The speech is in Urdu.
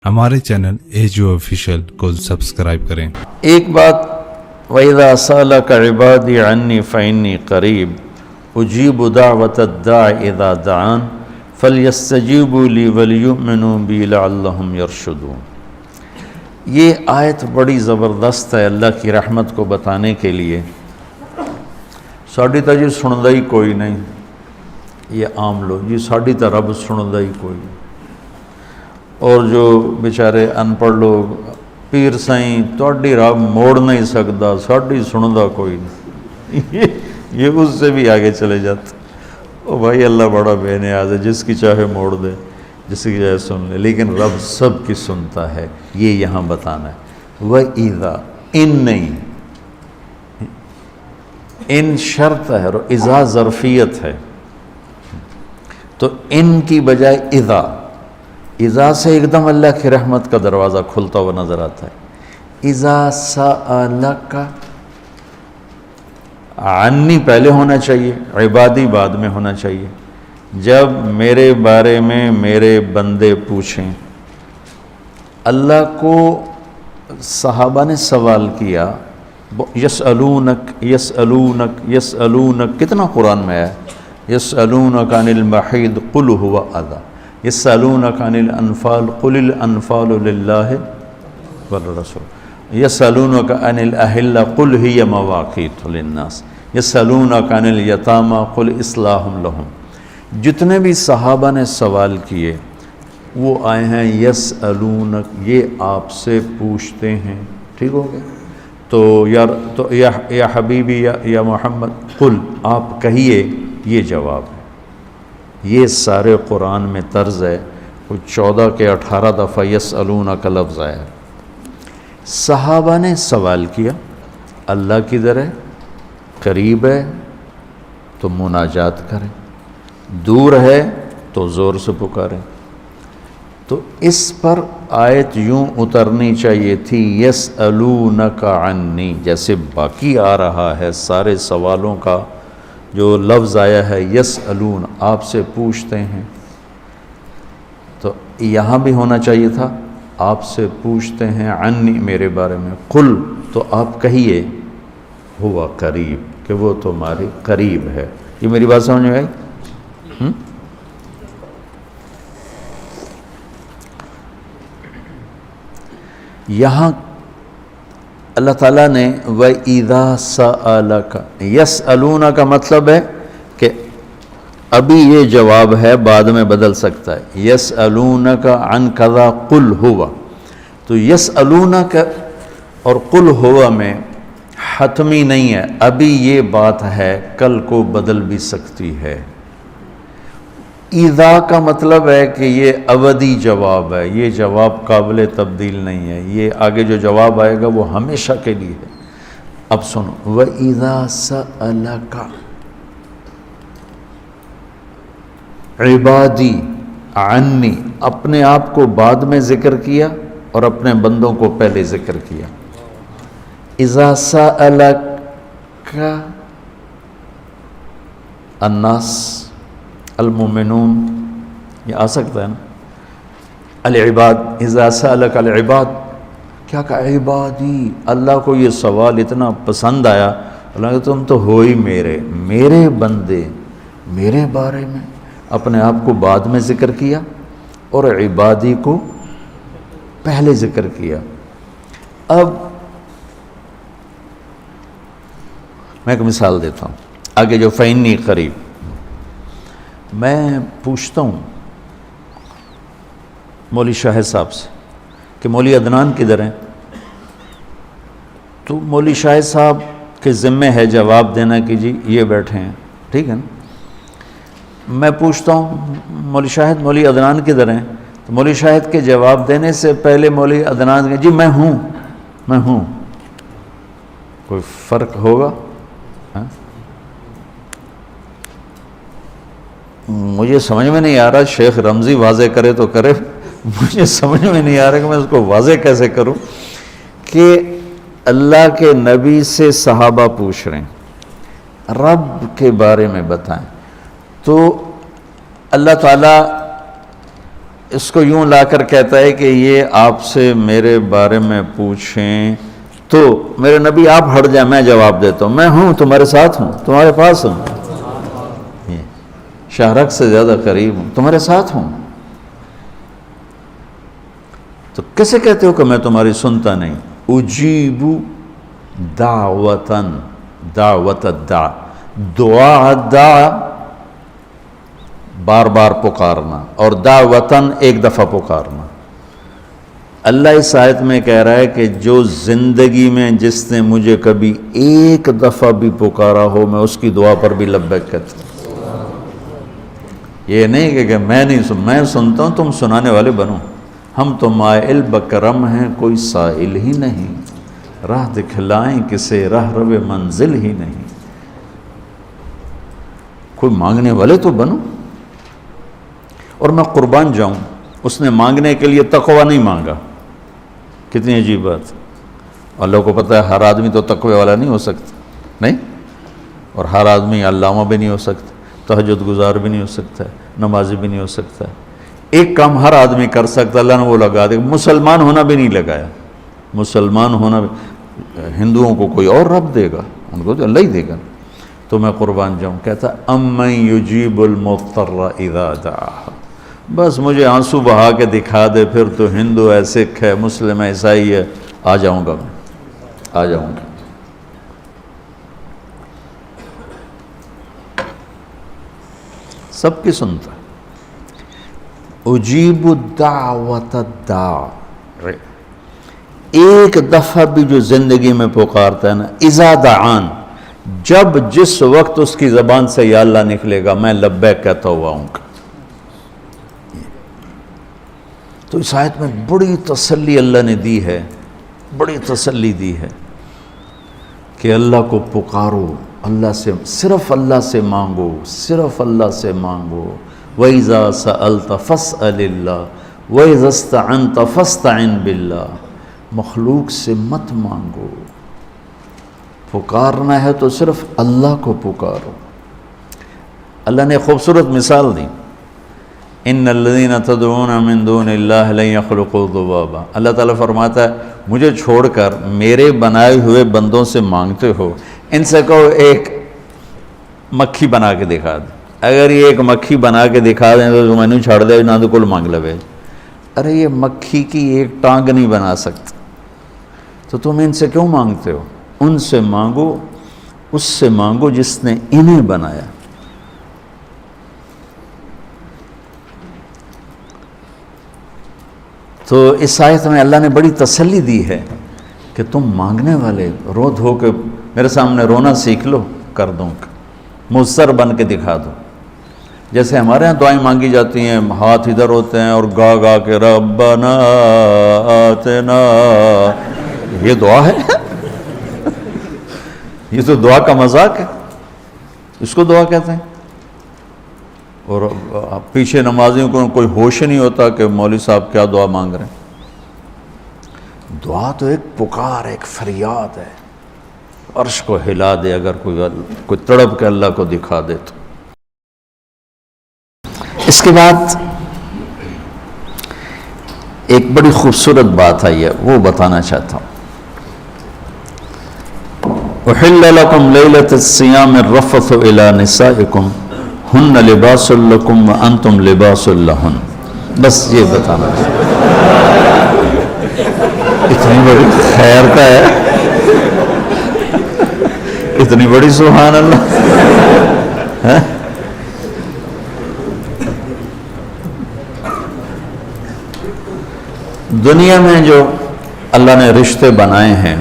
ہمارے چینل ایجو آفیشیل کو سبسکرائب کریں۔ ایک بات، وَإِذَا سَأَلَكَ عِبَادِي عَنِّي فَإِنِّي قَرِيبٌ أُجِيبُ دَعْوَةَ الدَّاعِ إِذَا دَعَانِ فَلْيَسْتَجِيبُوا لِي وَلْيُؤْمِنُوا بِي لَعَلَّهُمْ يَرْشُدُونَ۔ یہ آیت بڑی زبردست ہے اللہ کی رحمت کو بتانے کے لیے۔ ساڑی تا جی سندا ہی کوئی نہیں، یہ عام لوگ جی ساڑی تا رب سندا ہی کوئی نہیں، اور جو بیچارے ان پڑھ لوگ پیر سائیں تواڈی رب موڑ نہیں سکتا، ساڑی سندا کوئی نہیں، یہ اس سے بھی آگے چلے جاتے۔ او بھائی اللہ بڑا بے نیاز ہے، جس کی چاہے موڑ دے، جس کی چاہے سن لے، لیکن رب سب کی سنتا ہے، یہ یہاں بتانا ہے۔ وَإِذَا ان نہیں، ان شرط ہے اور اذا ظرفیت ہے، تو ان کی بجائے اذا سے ایک دم اللہ کی رحمت کا دروازہ کھلتا ہوا نظر آتا ہے۔ اذا سألک، عنی پہلے ہونا چاہیے، عبادی بعد میں ہونا چاہیے۔ جب میرے بارے میں میرے بندے پوچھیں، اللہ کو صحابہ نے سوال کیا، یسألونک یسألونک یسألونک، کتنا قرآن میں ہے، یسألونک عن المحیض قل هو اذی، یسألونک عن الانفال قل الانفال للہ والرسول، یسألونک عن الاہلہ قل ہی مواقیت للناس، یسألونک عن الیتامى قل اصلاح لہم۔ جتنے بھی صحابہ نے سوال کیے وہ آئے ہیں یسألونک، یہ آپ سے پوچھتے ہیں، ٹھیک ہو گیا؟ تو یا حبیبی یا محمد قل، آپ کہیے، یہ جواب ہے۔ یہ سارے قرآن میں طرز ہے، کچھ 14 کے 18 دفعہ یسألونک کا لفظ آیا ہے۔ صحابہ نے سوال کیا، اللہ کدھر ہے، قریب ہے تو مناجات کریں، دور ہے تو زور سے پکاریں۔ تو اس پر آیت یوں اترنی چاہیے تھی، یسألونک عنی، جیسے باقی آ رہا ہے سارے سوالوں کا جو لفظ آیا ہے یسألون، آپ سے پوچھتے ہیں، تو یہاں بھی ہونا چاہیے تھا، آپ سے پوچھتے ہیں عنی، میرے بارے میں، قل، تو آپ کہیے ہوا قریب، کہ وہ تمہارے قریب ہے۔ یہ میری بات سمجھ میں آئی؟ یہاں اللہ تعالیٰ نے وَإِذَا سَأَلَكَ، یسألون کا مطلب ہے کہ ابھی یہ جواب ہے، بعد میں بدل سکتا ہے۔ یسألونک عن کذا قل ہوا، تو یسألونک اور قل ہوا میں حتمی نہیں ہے، ابھی یہ بات ہے، کل کو بدل بھی سکتی ہے۔ اذا کا مطلب ہے کہ یہ ابدی جواب ہے، یہ جواب قابل تبدیل نہیں ہے، یہ آگے جو جواب آئے گا وہ ہمیشہ کے لیے ہے۔ اب سنو، وَإِذَا سَأَلَكَ عِبَادِي عَنِّي، اپنے آپ کو بعد میں ذکر کیا اور اپنے بندوں کو پہلے ذکر کیا۔ اِذَا سَأَلَكَ الناس المؤمنون، یہ آ سکتا ہے نا، العباد، اذا سألک العباد، کیا کہا، عبادی، اللہ کو یہ سوال اتنا پسند آیا، اللہ کہ تم تو ہو ہی میرے بندے، میرے بارے میں اپنے آپ کو بعد میں ذکر کیا اور عبادی کو پہلے ذکر کیا۔ اب میں ایک مثال دیتا ہوں آگے، جو فإنی قریب، میں پوچھتا ہوں مولی شاہد صاحب سے کہ مولی عدنان کدھر ہیں، تو مولی شاہد صاحب کے ذمہ ہے جواب دینا کہ جی یہ بیٹھے ہیں، ٹھیک ہے نا۔ میں پوچھتا ہوں مولی شاہد، مولی عدنان کدھر ہیں، تو مولی شاہد کے جواب دینے سے پہلے مولی عدنان کہ جی میں ہوں، کوئی فرق ہوگا؟ مجھے سمجھ میں نہیں آ رہا، شیخ رمزی واضح کرے تو کرے، مجھے سمجھ میں نہیں آ رہا کہ میں اس کو واضح کیسے کروں کہ اللہ کے نبی سے صحابہ پوچھ رہے ہیں رب کے بارے میں بتائیں، تو اللہ تعالیٰ اس کو یوں لا کر کہتا ہے کہ یہ آپ سے میرے بارے میں پوچھیں تو میرے نبی آپ ہٹ جائیں، میں جواب دیتا ہوں، میں ہوں، تمہارے ساتھ ہوں، تمہارے پاس ہوں، شہرک سے زیادہ قریب ہوں، تمہارے ساتھ ہوں۔ تو کیسے کہتے ہو کہ میں تمہاری سنتا نہیں؟ اجیب دعوتاً، دعوت الدع، دعا دعا بار بار پکارنا، اور دعوتاً ایک دفعہ پکارنا۔ اللہ اس آیت میں کہہ رہا ہے کہ جو زندگی میں جس نے مجھے کبھی ایک دفعہ بھی پکارا ہو، میں اس کی دعا پر بھی لبیک کہتا ہوں۔ یہ نہیں کہ میں نہیں میں سنتا ہوں، تم سنانے والے بنو۔ ہم تو مائل بکرم ہیں، کوئی سائل ہی نہیں، راہ دکھلائیں کسے راہ رو منزل ہی نہیں۔ کوئی مانگنے والے تو بنو۔ اور میں قربان جاؤں، اس نے مانگنے کے لیے تقوی نہیں مانگا۔ کتنی عجیب بات۔ اللہ کو پتہ ہے ہر آدمی تو تقوی والا نہیں ہو سکتا، نہیں، اور ہر آدمی علامہ بھی نہیں ہو سکتا، تہجد گزار بھی نہیں ہو سکتا ہے، نمازی بھی نہیں ہو سکتا ہے۔ ایک کام ہر آدمی کر سکتا، اللہ نے وہ لگا دے۔ مسلمان ہونا بھی نہیں لگایا، مسلمان ہونا بھی۔ ہندوؤں کو کوئی اور رب دے گا، ان کو تو اللہ ہی دے گا۔ تو میں قربان جاؤں، کہتا امن یجیب المضطر اذا دعاہ، بس مجھے آنسو بہا کے دکھا دے، پھر تو ہندو ہے، سکھ ہے، مسلم ہے، عیسائی ہے، آ جاؤں گا، میں آ جاؤں گا۔ سب کی سنتا ہے۔ اجیب الدعوت الداع، ایک دفعہ بھی جو زندگی میں پکارتا ہے نا، اذا دعان، جب جس وقت اس کی زبان سے یا اللہ نکلے گا، میں لبیک کہتا ہوا ہوں گا۔ تو اس آیت میں بڑی تسلی اللہ نے دی ہے، بڑی تسلی دی ہے کہ اللہ کو پکارو، اللہ سے، صرف اللہ سے مانگو، صرف اللہ سے مانگو۔ وَإِذَا سَأَلْتَ فَاسْأَلِ اللَّهِ وَإِذَا اسْتَعَنْتَ فَاسْتَعِنْ بِاللَّهِ، مخلوق سے مت مانگو، پکارنا ہے تو صرف اللہ کو پکارو۔ اللہ نے خوبصورت مثال دی، ان الذین تدعون من دون اللہ لن یخلقوا ذبابا۔ اللہ تعالیٰ فرماتا ہے مجھے چھوڑ کر میرے بنائے ہوئے بندوں سے مانگتے ہو، ان سے کہو ایک مکھی بنا کے دکھا دیں۔ اگر یہ ایک مکھی بنا کے دکھا دیں تو میں نے چھاڑ دے، نہ تو کل مانگ لوے۔ ارے یہ مکھی کی ایک ٹانگ نہیں بنا سکتا، تو تم ان سے کیوں مانگتے ہو؟ ان سے مانگو، اس سے مانگو جس نے انہیں بنایا۔ تو اس آیت میں اللہ نے بڑی تسلی دی ہے کہ تم مانگنے والے رو دھو کے میرے سامنے رونا سیکھ لو، کر دوں گا، مضطر بن کے دکھا دو۔ جیسے ہمارے ہاں دعائیں مانگی جاتی ہیں، ہاتھ ادھر ہوتے ہیں اور گا گا کے ربنا آتنا، یہ دعا ہے؟ یہ تو دعا کا مذاق ہے، اس کو دعا کہتے ہیں۔ اور پیچھے نمازیوں کو کوئی ہوش نہیں ہوتا کہ مولوی صاحب کیا دعا مانگ رہے ہیں۔ دعا تو ایک پکار، ایک فریاد ہے، عرش کو ہلا دے اگر کوئی تڑپ کے اللہ کو دکھا دے تو۔ اس کے بعد ایک بڑی خوبصورت بات آئی ہے، وہ بتانا چاہتا ہوں۔ احل لکم لیلۃ الصیام الرفث الی نسائکم ہن لباس لکم وانتم لباس لہن۔ بس یہ بتانا اتنی بڑی خیر کا ہے، اتنی بڑی سبحان اللہ۔ دنیا میں جو اللہ نے رشتے بنائے ہیں،